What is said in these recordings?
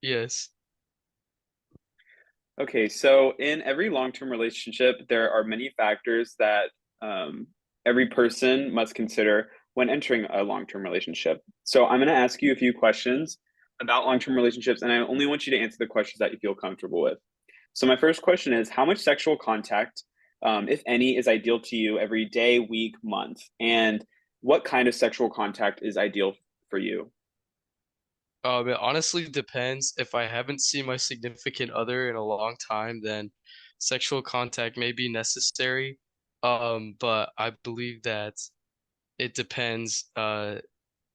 Yes. Okay, so in every long-term relationship, there are many factors that um, every person must consider when entering a long-term relationship. So I'm going to ask you a few questions about long-term relationships, and I only want you to answer the questions that you feel comfortable with. So my first question is, how much sexual contact, if any, is ideal to you every day, week, month? And what kind of sexual contact is ideal for you? It honestly depends. If I haven't seen my significant other in a long time, then sexual contact may be necessary. But I believe that it depends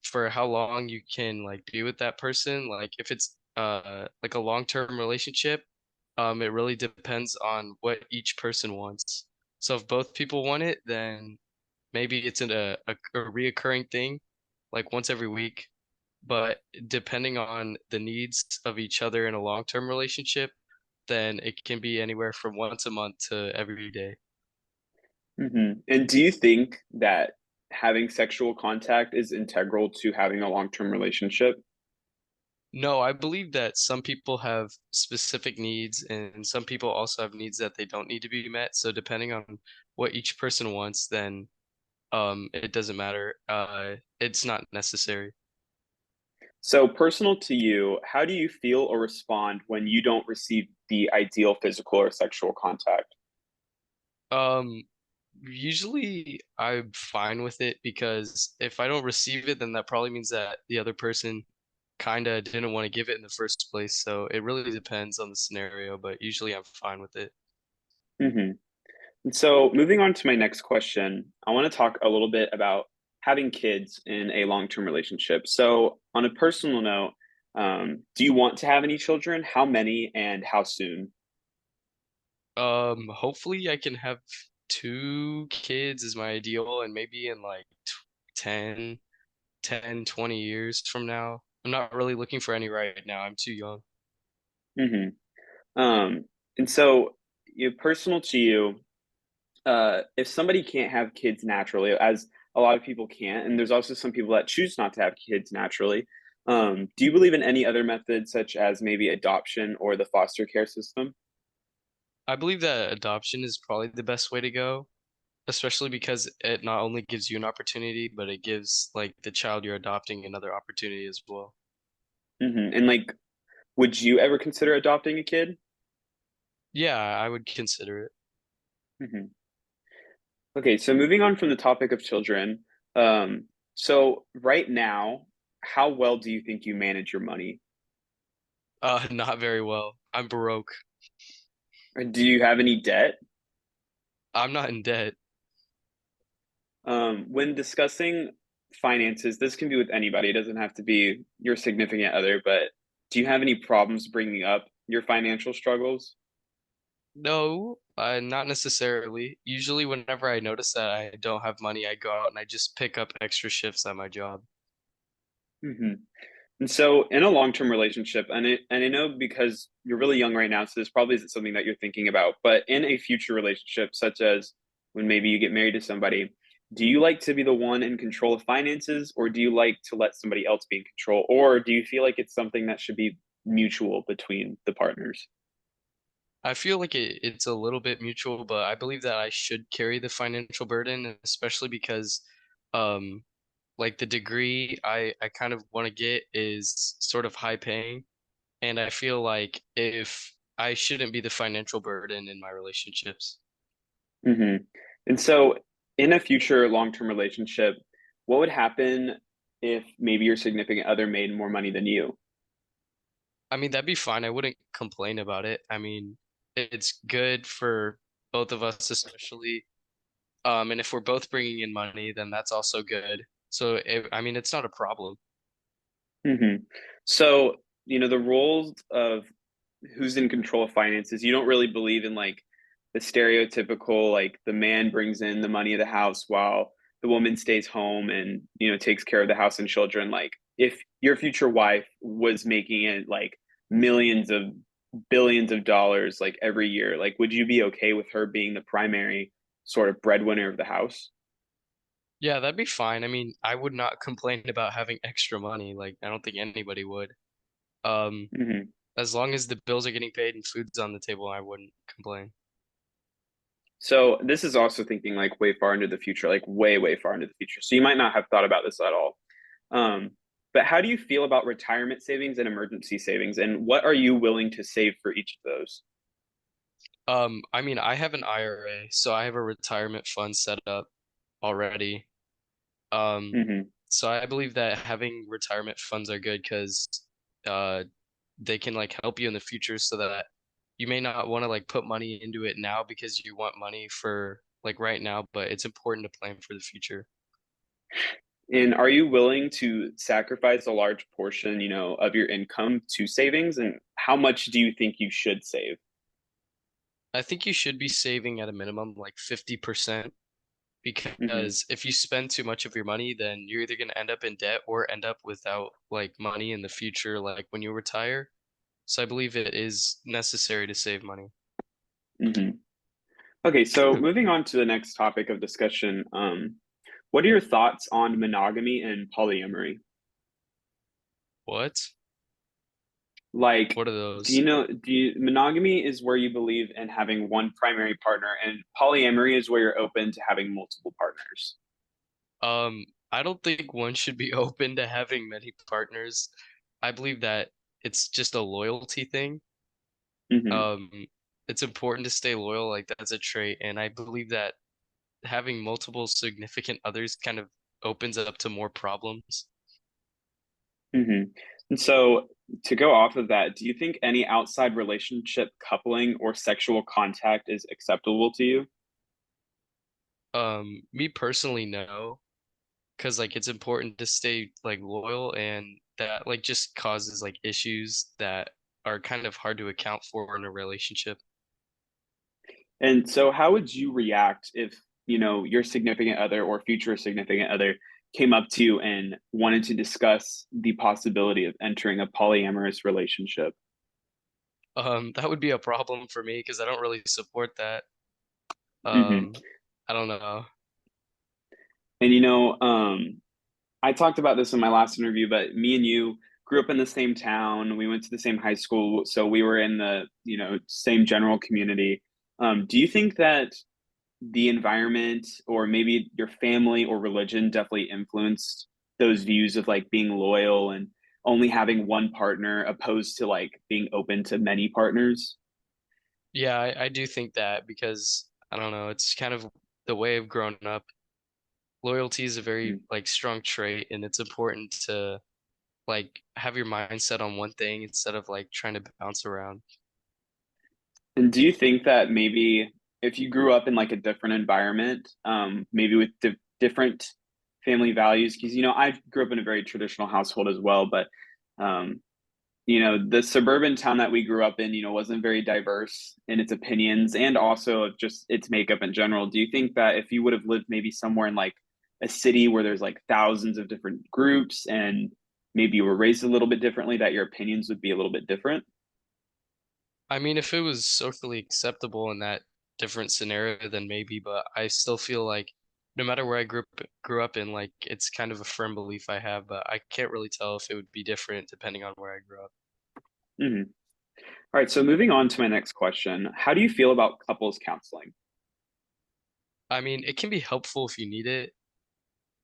for how long you can like be with that person. Like if it's like a long-term relationship, it really depends on what each person wants. So if both people want it, then maybe it's in a reoccurring thing, like once every week. But depending on the needs of each other in a long-term relationship, then it can be anywhere from once a month to every day. And do you think that having sexual contact is integral to having a long-term relationship? No, I believe that some people have specific needs and some people also have needs that they don't need to be met. So depending on what each person wants, then it doesn't matter. It's not necessary. So, personal to you, how do you feel or respond when you don't receive the ideal physical or sexual contact? Um, Usually I'm fine with it because if I don't receive it, then that probably means that the other person kind of didn't want to give it in the first place. So it really depends on the scenario, but usually I'm fine with it. hmm And so, moving on to my next question, I want to talk a little bit about having kids in a long-term relationship. So, on a personal note, do you want to have any children? How many and how soon? Hopefully I can have two kids is my ideal and maybe in like 10, 10, 20 years from now. I'm not really looking for any right now. I'm too young. hmm Um, and so, personal to you, if somebody can't have kids naturally, as a lot of people can't, and there's also some people that choose not to have kids naturally, do you believe in any other methods, such as maybe adoption or the foster care system? I believe that adoption is probably the best way to go, especially because it not only gives you an opportunity, but it gives like the child you're adopting another opportunity as well. And like, would you ever consider adopting a kid? Yeah, I would consider it. hmm Okay, so moving on from the topic of children, so right now, how well do you think you manage your money? Not very well. I'm broke. Or do you have any debt? I'm not in debt. When discussing finances, this can be with anybody. It doesn't have to be your significant other, but do you have any problems bringing up your financial struggles? No, not necessarily. Usually, whenever I notice that I don't have money, I go out and I just pick up extra shifts at my job. hmm And so, in a long-term relationship, and I know because you're really young right now, so this probably isn't something that you're thinking about, but in a future relationship, such as when maybe you get married to somebody, do you like to be the one in control of finances, or do you like to let somebody else be in control, or do you feel like it's something that should be mutual between the partners? I feel like it's a little bit mutual, but I believe that I should carry the financial burden, especially because, um, like the degree I kind of want to get is sort of high paying, and I feel like if I shouldn't be the financial burden in my relationships. hmm And so, in a future long-term relationship, what would happen if maybe your significant other made more money than you? I mean, that'd be fine. I wouldn't complain about it. I mean, it's good for both of us, especially. And if we're both bringing in money, then that's also good. So, I mean, it's not a problem. hmm So, the roles of who's in control of finances, you don't really believe in like the stereotypical, like the man brings in the money of the house while the woman stays home and, takes care of the house and children. Like, if your future wife was making it like millions of billions of dollars like every year, like, would you be okay with her being the primary sort of breadwinner of the house? Yeah, that'd be fine. I mean, I would not complain about having extra money. Like, I don't think anybody would. Um, hmm As long as the bills are getting paid and food's on the table, I wouldn't complain. So this is also thinking like way far into the future, like way, way far into the future. So you might not have thought about this at all. Um, but how do you feel about retirement savings and emergency savings, and what are you willing to save for each of those? I mean, I have an IRA, so I have a retirement fund set up already. Um, Hmm. so I believe that having retirement funds are good because uh they can like help you in the future so that you may not want to like put money into it now because you want money for like right now, but it's important to plan for the future. And are you willing to sacrifice a large portion, of your income to savings? And how much do you think you should save? I think you should be saving at a minimum like 50% Hmm. because if you spend too much of your money, then you're either going to end up in debt or end up without like money in the future, like when you retire. So I believe it is necessary to save money. Hmm. Okay, so moving on to the next topic of discussion, what are your thoughts on monogamy and polyamory? What? Like, What are those? monogamy is where you believe in having one primary partner, and polyamory is where you're open to having multiple partners. I don't think one should be open to having many partners. I believe that it's just a loyalty thing. Hmm. Um, it's important to stay loyal, like that's a trait, and I believe that having multiple significant others kind of opens up to more problems. Hmm. And so, to go off of that, do you think any outside relationship coupling or sexual contact is acceptable to you? Me personally, no, because like it's important to stay like loyal, and that like just causes like issues that are kind of hard to account for in a relationship. And so, how would you react if, your significant other or future significant other came up to you and wanted to discuss the possibility of entering a polyamorous relationship? That would be a problem for me because I don't really support that. Hmm. Um, I don't know. And I talked about this in my last interview, but me and you grew up in the same town. We went to the same high school, so we were in the, same general community. Do you think that the environment or maybe your family or religion definitely influenced those views of like being loyal and only having one partner opposed to like being open to many partners? Yeah, I do think that because I don't know, it's kind of the way I've grown up. Loyalty is a very like strong trait, and it's important to like have your mindset on one thing instead of like trying to bounce around. And do you think that maybe if you grew up in like a different environment, maybe with different family values, because I grew up in a very traditional household as well, but um, the suburban town that we grew up in, wasn't very diverse in its opinions and also of just its makeup in general. Do you think that if you would have lived maybe somewhere in like a city where there's like thousands of different groups and maybe you were raised a little bit differently, that your opinions would be a little bit different? I mean, if it was socially acceptable in that different scenario, then maybe, but I still feel like no matter where I grew up in, like it's kind of a firm belief I have, but I can't really tell if it would be different depending on where I grew up. Hmm. All right, so moving on to my next question. How do you feel about couples counseling? I mean, it can be helpful if you need it.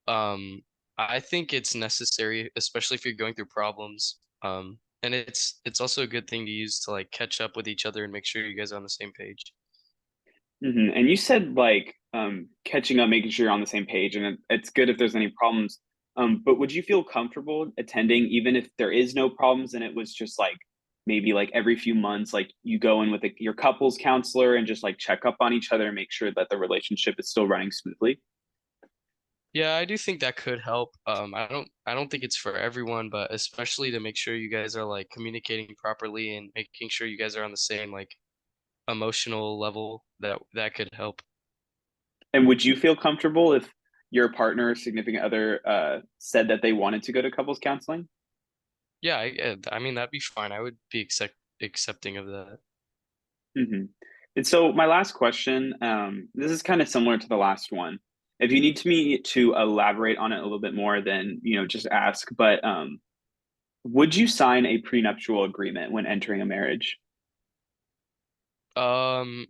Um, I think it's necessary, especially if you're going through problems. And it's also a good thing to use to like catch up with each other and make sure you guys are on the same page. Hmm. And you said like catching up, making sure you're on the same page, and it's good if there's any problems. But would you feel comfortable attending even if there is no problems and it was just like maybe like every few months, like you go in with your couples counselor and just like check up on each other and make sure that the relationship is still running smoothly? Yeah, I do think that could help. I don't think it's for everyone, but especially to make sure you guys are like communicating properly and making sure you guys are on the same like emotional level that could help. And would you feel comfortable if your partner or significant other said that they wanted to go to couples counseling? Yeah, I mean that'd be fine. I would be accepting of that. Hmm. And so my last question, this is kind of similar to the last one. If you need me to elaborate on it a little bit more, then just ask. But Would you sign a prenuptial agreement when entering a marriage? Um,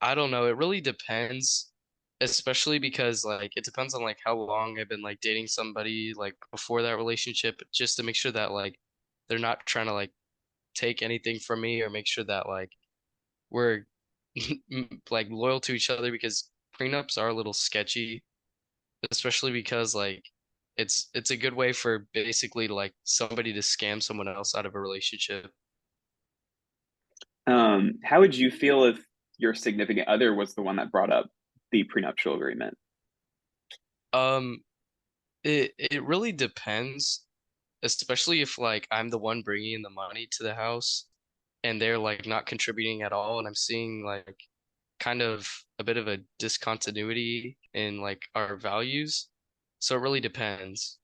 I don't know. It really depends, especially because like it depends on like how long I've been like dating somebody like before that relationship, just to make sure that like they're not trying to like take anything from me or make sure that like we're like loyal to each other because prenups are a little sketchy, especially because like it's a good way for basically like somebody to scam someone else out of a relationship. How would you feel if your significant other was the one that brought up the prenuptial agreement? Um, it really depends, especially if like I'm the one bringing in the money to the house and they're like not contributing at all, and I'm seeing like kind of a bit of a discontinuity in like our values. So it really depends.